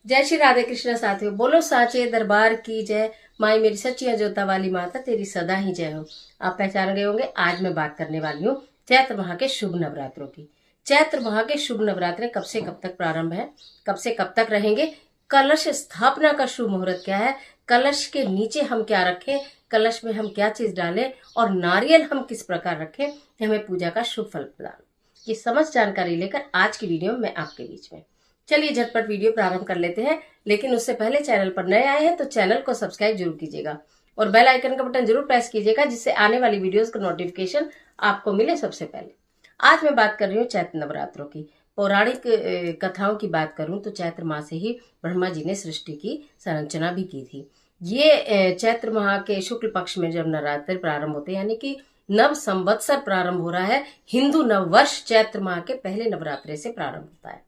जय श्री राधे कृष्ण साथियों, बोलो साचे दरबार की जय। माई मेरी सच्चिया जोता वाली माता तेरी सदा ही जय हो। आप पहचान गए होंगे, आज मैं बात करने वाली हूँ चैत्र माह के शुभ नवरात्रों की। चैत्र माह के शुभ नवरात्रे कब से कब तक प्रारंभ है, कब से कब तक रहेंगे, कलश स्थापना का शुभ मुहूर्त क्या है, कलश के नीचे हम क्या रखें, कलश में हम क्या चीज डालें और नारियल हम किस प्रकार रखें, हमें पूजा का शुभ फल प्रदान, ये समस्त जानकारी लेकर आज की वीडियो में आपके बीच में। चलिए झटपट वीडियो प्रारंभ कर लेते हैं, लेकिन उससे पहले चैनल पर नए आए हैं तो चैनल को सब्सक्राइब जरूर कीजिएगा और बेल आइकन का बटन जरूर प्रेस कीजिएगा, जिससे आने वाली वीडियोस का नोटिफिकेशन आपको मिले सबसे पहले। आज मैं बात कर रही हूँ चैत्र नवरात्रों की। पौराणिक कथाओं की बात करूं तो चैत्र माह से ही ब्रह्मा जी ने सृष्टि की संरचना भी की थी। ये चैत्र माह के शुक्ल पक्ष में जब नवरात्र प्रारंभ होते हैं, यानी कि नव संवत्सर प्रारंभ हो रहा है, हिंदू नववर्ष चैत्र माह के पहले नवरात्रे से प्रारंभ होता है।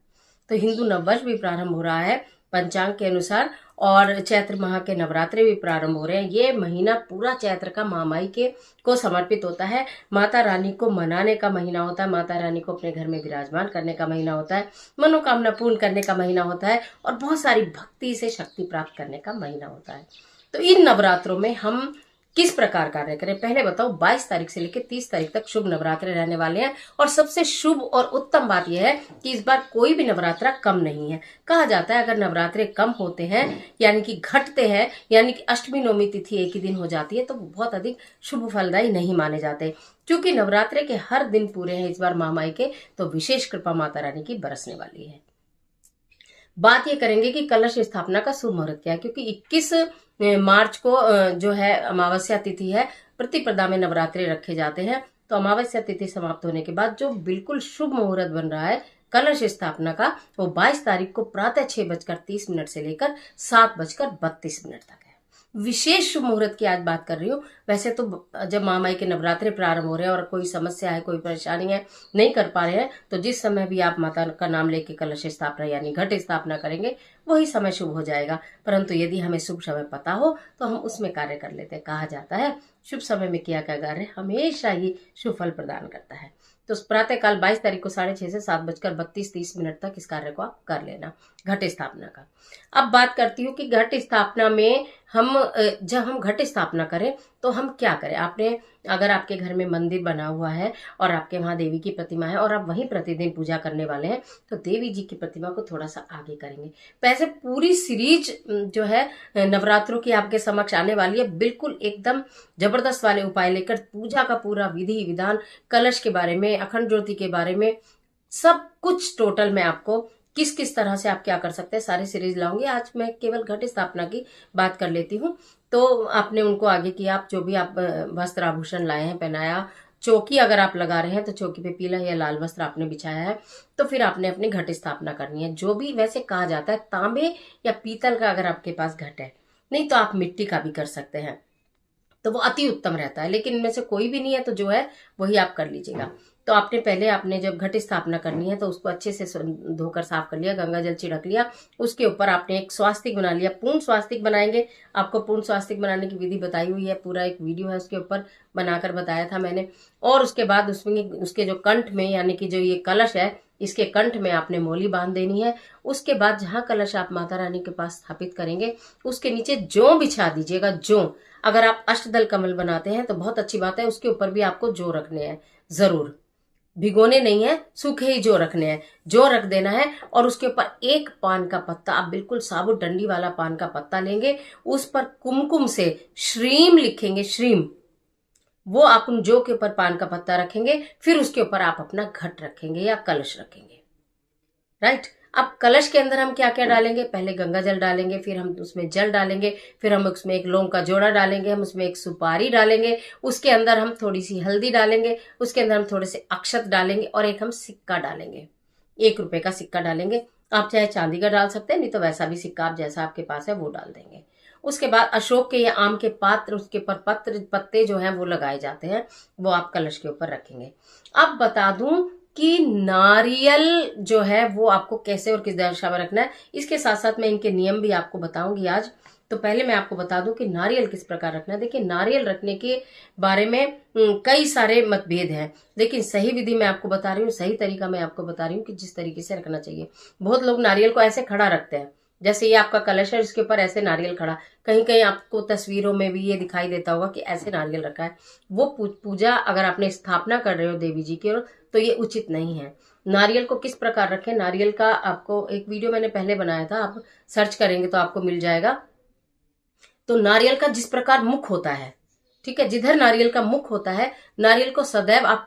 तो हिंदू नववर्ष भी प्रारंभ हो रहा है पंचांग के अनुसार, और चैत्र माह के नवरात्रे भी प्रारंभ हो रहे हैं। ये महीना पूरा चैत्र का महामाई के को समर्पित होता है, माता रानी को मनाने का महीना होता है, माता रानी को अपने घर में विराजमान करने का महीना होता है, मनोकामना पूर्ण करने का महीना होता है और बहुत सारी भक्ति से शक्ति प्राप्त करने का महीना होता है। तो इन नवरात्रों में हम किस प्रकार कार्य करें, पहले बताओ। 22 तारीख से लेकर 30 तारीख तक शुभ नवरात्रे रहने वाले हैं, और सबसे शुभ और उत्तम बात यह है कि इस बार कोई भी नवरात्रा कम नहीं है। कहा जाता है अगर नवरात्रे कम होते हैं, यानी कि घटते हैं, यानी कि अष्टमी नवमी तिथि एक ही दिन हो जाती है, तो बहुत अधिक शुभ फलदायी नहीं माने जाते। क्योंकि नवरात्रे के हर दिन पूरे हैं इस बार महामाई के, तो विशेष कृपा माता रानी की बरसने वाली है। बात ये करेंगे कि कलश स्थापना का शुभ मुहूर्त क्या है, क्योंकि 21 मार्च को जो है अमावस्या तिथि है, प्रतिपदा में नवरात्रे रखे जाते हैं। तो अमावस्या तिथि समाप्त होने के बाद जो बिल्कुल शुभ मुहूर्त बन रहा है कलश स्थापना का, वो 22 तारीख को प्रातः 6:30 से लेकर 7:32 तक है। विशेष शुभ मुहूर्त की आज बात कर रही हूँ। वैसे तो जब महामाई के नवरात्रे प्रारंभ हो रहे हैं और कोई समस्या है, कोई परेशानी है, नहीं कर पा रहे हैं, तो जिस समय भी आप माता का नाम लेके कलश स्थापना यानी घट स्थापना करेंगे, वही समय शुभ हो जाएगा। परंतु यदि हमें शुभ समय पता हो तो हम उसमें कार्य कर लेते हैं। कहा जाता है शुभ समय में किया गया कार्य हमेशा ही शुभ फल प्रदान करता है। तो प्रातः काल 22 तारीख को 6:30 से 7:32 तक इस कार्य को आप कर लेना, घट स्थापना का। अब बात करती हूँ कि घट स्थापना में जब हम घट स्थापना करें तो हम क्या करें। आपने अगर आपके घर में मंदिर बना हुआ है और आपके वहां देवी की प्रतिमा है और आप वहीं प्रतिदिन पूजा करने वाले हैं, तो देवी जी की प्रतिमा को थोड़ा सा आगे करेंगे। वैसे पूरी सीरीज जो है नवरात्रों की आपके समक्ष आने वाली है, बिल्कुल एकदम जबरदस्त वाले उपाय लेकर पूजा का पूरा विधि विधान, कलश के बारे में, अखंड ज्योति के बारे में, सब कुछ टोटल में आपको किस किस तरह से आप क्या कर सकते हैं सारी सीरीज लाऊंगी। आज मैं केवल घट स्थापना की बात कर लेती हूँ। तो आपने उनको आगे किया, आप जो भी आप वस्त्र आभूषण लाए हैं पहनाया, चौकी अगर आप लगा रहे हैं तो चौकी पे पीला या लाल वस्त्र आपने बिछाया है, तो फिर आपने अपनी घट स्थापना करनी है। जो भी वैसे कहा जाता है तांबे या पीतल का अगर आपके पास घट है, नहीं तो आप मिट्टी का भी कर सकते हैं, तो वो अति उत्तम रहता है। लेकिन इनमें से कोई भी नहीं है तो जो है वही आप कर लीजिएगा। तो आपने जब घट स्थापना करनी है तो उसको अच्छे से धोकर साफ कर लिया, गंगा जल छिड़क लिया, उसके ऊपर आपने एक स्वास्तिक बना लिया। पूर्ण स्वास्तिक बनाएंगे, आपको पूर्ण स्वास्तिक बनाने की विधि बताई हुई है, पूरा एक वीडियो है उसके ऊपर बनाकर बताया था मैंने। और उसके बाद उसमें उसके जो कंठ में, यानी कि जो ये कलश है, इसके कंठ में आपने मोली बांध देनी है। उसके बाद जहां कलश आप माता रानी के पास स्थापित करेंगे, उसके नीचे जौ बिछा दीजिएगा। जौ, अगर आप अष्टदल कमल बनाते हैं तो बहुत अच्छी बात है, उसके ऊपर भी आपको जौ रखने हैं, जरूर भिगोने नहीं है, सूखे ही जौ रखने हैं। जौ रख देना है और उसके ऊपर एक पान का पत्ता, आप बिल्कुल साबुत डंडी वाला पान का पत्ता लेंगे, उस पर कुमकुम से श्रीम लिखेंगे, श्रीम, वो आप उन जौ के ऊपर पान का पत्ता रखेंगे। फिर उसके ऊपर आप अपना घट रखेंगे या कलश रखेंगे, राइट। अब कलश के अंदर हम क्या क्या डालेंगे, पहले गंगा जल डालेंगे, फिर हम उसमें जल डालेंगे, फिर हम उसमें एक लौंग का जोड़ा डालेंगे, हम उसमें एक सुपारी डालेंगे, उसके अंदर हम थोड़ी सी हल्दी डालेंगे, उसके अंदर हम थोड़े से अक्षत डालेंगे और एक हम सिक्का डालेंगे, 1 रुपए का सिक्का डालेंगे। आप चाहे चांदी का डाल सकते हैं, नहीं तो वैसा भी सिक्का आप जैसा आपके पास है वो डाल देंगे। उसके बाद अशोक के या आम के पात्र, उसके ऊपर पत्ते जो हैं वो लगाए जाते हैं, वो आप कलश के ऊपर रखेंगे। अब बता दूं कि नारियल जो है वो आपको कैसे और किस दिशा में रखना है, इसके साथ साथ मैं इनके नियम भी आपको बताऊंगी आज। तो पहले मैं आपको बता दूं कि नारियल किस प्रकार रखना है। देखिए, नारियल रखने के बारे में कई सारे मतभेद हैं, लेकिन सही विधि मैं आपको बता रही हूँ, सही तरीका मैं आपको बता रही हूँ कि जिस तरीके से रखना चाहिए। बहुत लोग नारियल को ऐसे खड़ा रखते हैं, जैसे ये आपका कलश है, इसके ऊपर ऐसे नारियल खड़ा, कहीं कहीं आपको तस्वीरों में भी ये दिखाई देता होगा कि ऐसे नारियल रखा है। वो पूजा अगर आपने स्थापना कर रहे हो देवी जी की, तो ये उचित नहीं है। नारियल को किस प्रकार रखें, नारियल का आपको एक वीडियो मैंने पहले बनाया था, आप सर्च करेंगे तो आपको मिल जाएगा। तो नारियल का जिस प्रकार मुख होता है, ठीक है, जिधर नारियल का मुख होता है, नारियल को सदैव आप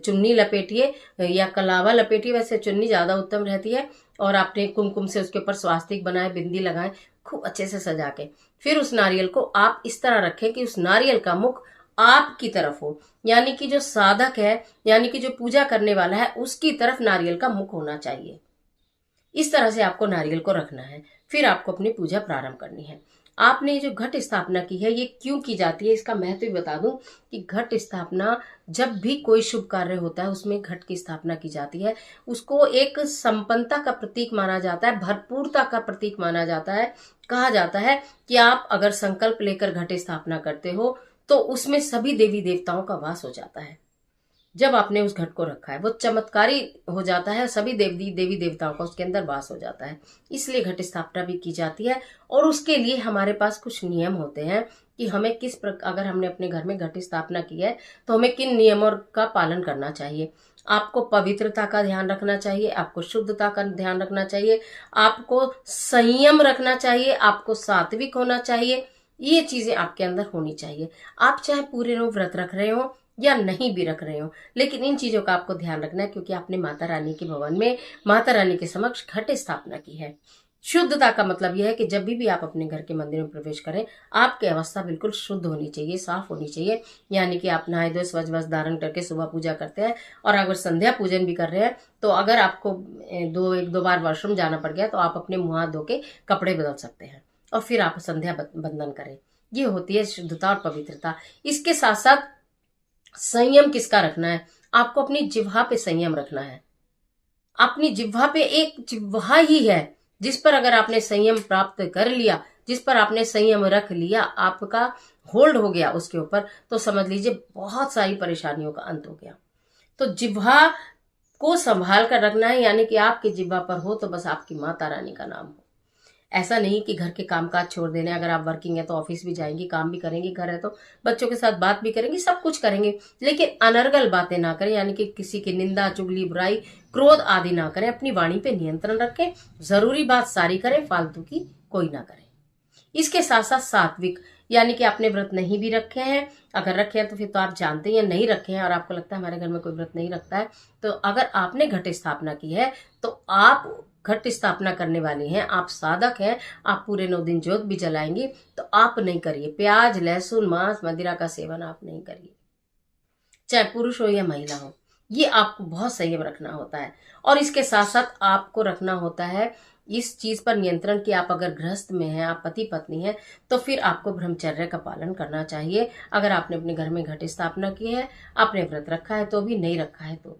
चुन्नी लपेटिए या कलावा लपेटिए, वैसे चुन्नी ज्यादा उत्तम रहती है, और आपने कुमकुम से उसके ऊपर स्वास्तिक बनाए, बिंदी लगाए, खूब अच्छे से सजा के फिर उस नारियल को आप इस तरह रखें कि उस नारियल का मुख आपकी तरफ हो, यानी कि जो साधक है, यानी कि जो पूजा करने वाला है, उसकी तरफ नारियल का मुख होना चाहिए। इस तरह से आपको नारियल को रखना है। फिर आपको अपनी पूजा प्रारंभ करनी है। आपने जो घट स्थापना की है, ये क्यों की जाती है, इसका महत्व भी बता दूं कि घट स्थापना, जब भी कोई शुभ कार्य होता है उसमें घट की स्थापना की जाती है। उसको एक संपन्नता का प्रतीक माना जाता है, भरपूरता का प्रतीक माना जाता है। कहा जाता है कि आप अगर संकल्प लेकर घट स्थापना करते हो तो उसमें सभी देवी देवताओं का वास हो जाता है। जब आपने उस घट को रखा है वो चमत्कारी हो जाता है, सभी देवी देवताओं का उसके अंदर वास हो जाता है। इसलिए घट स्थापना भी की जाती है, और उसके लिए हमारे पास कुछ नियम होते हैं कि हमें अगर हमने अपने घर में घट स्थापना की है तो हमें किन नियमों का पालन करना चाहिए। आपको पवित्रता का ध्यान रखना चाहिए, आपको शुद्धता का ध्यान रखना चाहिए, आपको संयम रखना चाहिए, आपको सात्विक होना चाहिए। ये चीजें आपके अंदर होनी चाहिए। आप चाहे पूरे नो व्रत रख रहे हो या नहीं भी रख रहे हो, लेकिन इन चीजों का आपको ध्यान रखना है, क्योंकि आपने माता रानी के भवन में माता रानी के समक्ष घट स्थापना की है। शुद्धता का मतलब यह है कि जब भी आप अपने घर के मंदिर में प्रवेश करें, आपकी अवस्था बिल्कुल शुद्ध होनी चाहिए, साफ होनी चाहिए। यानी कि आप नहाए धोए स्वच्छ वस्त्र धारण करके सुबह पूजा करते हैं, और अगर संध्या पूजन भी कर रहे हैं तो अगर आपको एक दो बार वॉशरूम जाना पड़ गया तो आप अपने मुंह हाथ धो के कपड़े बदल सकते हैं, और फिर आप संध्या बंदन करें। ये होती है शुद्धता और पवित्रता। इसके साथ साथ संयम किसका रखना है, आपको अपनी जिह्वा पे संयम रखना है। अपनी जिह्वा पे एक जिह्वा ही है जिस पर अगर आपने संयम प्राप्त कर लिया, जिस पर आपने संयम रख लिया, आपका होल्ड हो गया उसके ऊपर, तो समझ लीजिए बहुत सारी परेशानियों का अंत हो गया। तो जिह्वा को संभाल कर रखना है, यानी कि आपकी जिह्वा पर हो तो बस आपकी माता रानी का नाम हो। ऐसा नहीं कि घर के कामकाज छोड़ देने, अगर आप वर्किंग है तो ऑफिस भी जाएंगी, काम भी करेंगी, घर है तो बच्चों के साथ बात भी करेंगी, सब कुछ करेंगे, लेकिन अनर्गल बातें ना करें, यानी कि किसी की निंदा चुगली बुराई क्रोध आदि ना करें। अपनी वाणी पे नियंत्रण रखें, जरूरी बात सारी करें, फालतू की कोई ना करें। इसके साथ साथ सात्विक, यानी कि आपने व्रत नहीं भी रखे हैं, अगर रखे हैं तो फिर तो आप जानते हैं, या नहीं रखे हैं और आपको लगता है हमारे घर में कोई व्रत नहीं रखता है, तो अगर आपने घट स्थापना की है तो आप घट स्थापना करने वाली हैं, आप साधक हैं, आप पूरे 9 दिन ज्योत भी जलाएंगे, तो आप नहीं करिए प्याज लहसुन मांस मदिरा का सेवन, आप नहीं करिए, चाहे पुरुष हो या महिला हो। ये आपको बहुत संयम रखना होता है। और इसके साथ साथ आपको रखना होता है इस चीज पर नियंत्रण कि आप अगर गृहस्थ में हैं, आप पति पत्नी हैं, तो फिर आपको ब्रह्मचर्य का पालन करना चाहिए। अगर आपने अपने घर में घट स्थापना की है, आपने व्रत रखा है तो भी, नहीं रखा है तो।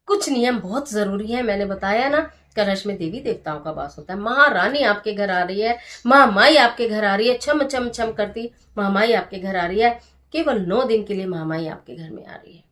कुछ नियम बहुत जरूरी है, मैंने बताया ना, कलश में देवी देवताओं का वास होता है। महारानी आपके घर आ रही है, महामाई आपके घर आ रही है, छम छम छम करती महामाई आपके घर आ रही है। केवल 9 दिन के लिए महामाई आपके घर में आ रही है।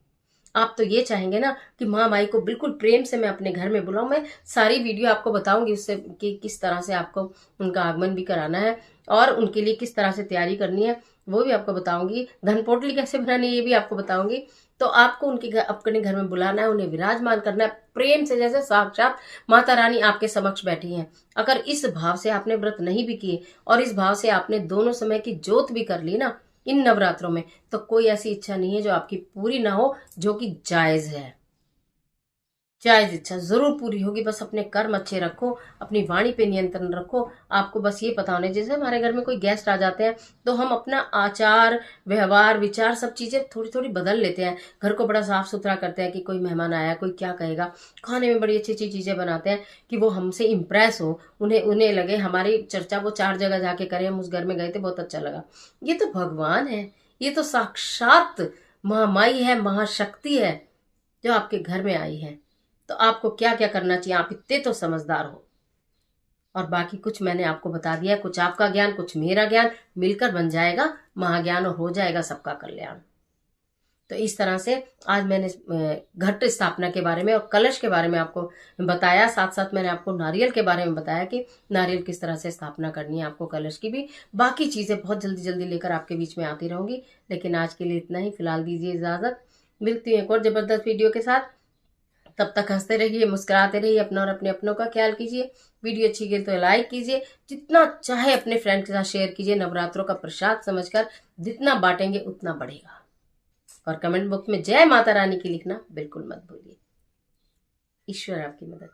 आप तो ये चाहेंगे ना कि महामाई को बिल्कुल प्रेम से मैं अपने घर में बुलाऊं। मैं सारी वीडियो आपको बताऊंगी उससे कि किस तरह से आपको उनका आगमन भी कराना है, और उनके लिए किस तरह से तैयारी करनी है वो भी आपको बताऊंगी। धन पोटली कैसे बनानी है ये भी आपको बताऊंगी। तो आपको उनके घर, अपने घर में बुलाना है, उन्हें विराजमान करना है प्रेम से, जैसे साक्षात माता रानी आपके समक्ष बैठी हैं। अगर इस भाव से आपने व्रत नहीं भी किए और इस भाव से आपने दोनों समय की जोत भी कर ली ना इन नवरात्रों में, तो कोई ऐसी इच्छा नहीं है जो आपकी पूरी ना हो, जो कि जायज है। जायज इच्छा जरूर पूरी होगी, बस अपने कर्म अच्छे रखो, अपनी वाणी पे नियंत्रण रखो। आपको बस ये पता होना, जैसे हमारे घर में कोई गेस्ट आ जाते हैं तो हम अपना आचार व्यवहार विचार सब चीजें थोड़ी थोड़ी बदल लेते हैं, घर को बड़ा साफ सुथरा करते हैं कि कोई मेहमान आया कोई क्या कहेगा, खाने में बड़ी अच्छी अच्छी चीजें बनाते हैं कि वो हमसे इम्प्रेस हो, उन्हें उन्हें लगे हमारी चर्चा वो 4 जगह जाके करें, हम उस घर में गए थे बहुत अच्छा लगा। ये तो भगवान है, ये तो साक्षात महामाई है, महाशक्ति है जो आपके घर में आई है। तो आपको क्या क्या करना चाहिए, आप इतने तो समझदार हो। और बाकी कुछ मैंने आपको बता दिया, कुछ आपका ज्ञान कुछ मेरा ज्ञान मिलकर बन जाएगा महाज्ञान, और हो जाएगा सबका कल्याण। तो इस तरह से आज मैंने घट स्थापना के बारे में और कलश के बारे में आपको बताया। साथ साथ मैंने आपको नारियल के बारे में बताया कि नारियल किस तरह से स्थापना करनी है आपको, कलश की भी। बाकी चीजें बहुत जल्दी जल्दी लेकर आपके बीच में आती रहूंगी, लेकिन आज के लिए इतना ही। फिलहाल दीजिए इजाजत, मिलती हूँ एक और जबरदस्त वीडियो के साथ। तब तक हंसते रहिए, मुस्कुराते रहिए, अपना और अपने अपनों का ख्याल कीजिए। वीडियो अच्छी लगी तो लाइक कीजिए, जितना चाहे अपने फ्रेंड के साथ शेयर कीजिए। नवरात्रों का प्रसाद समझकर जितना बांटेंगे उतना बढ़ेगा। और कमेंट बॉक्स में जय माता रानी की लिखना बिल्कुल मत भूलिए। ईश्वर आपकी मदद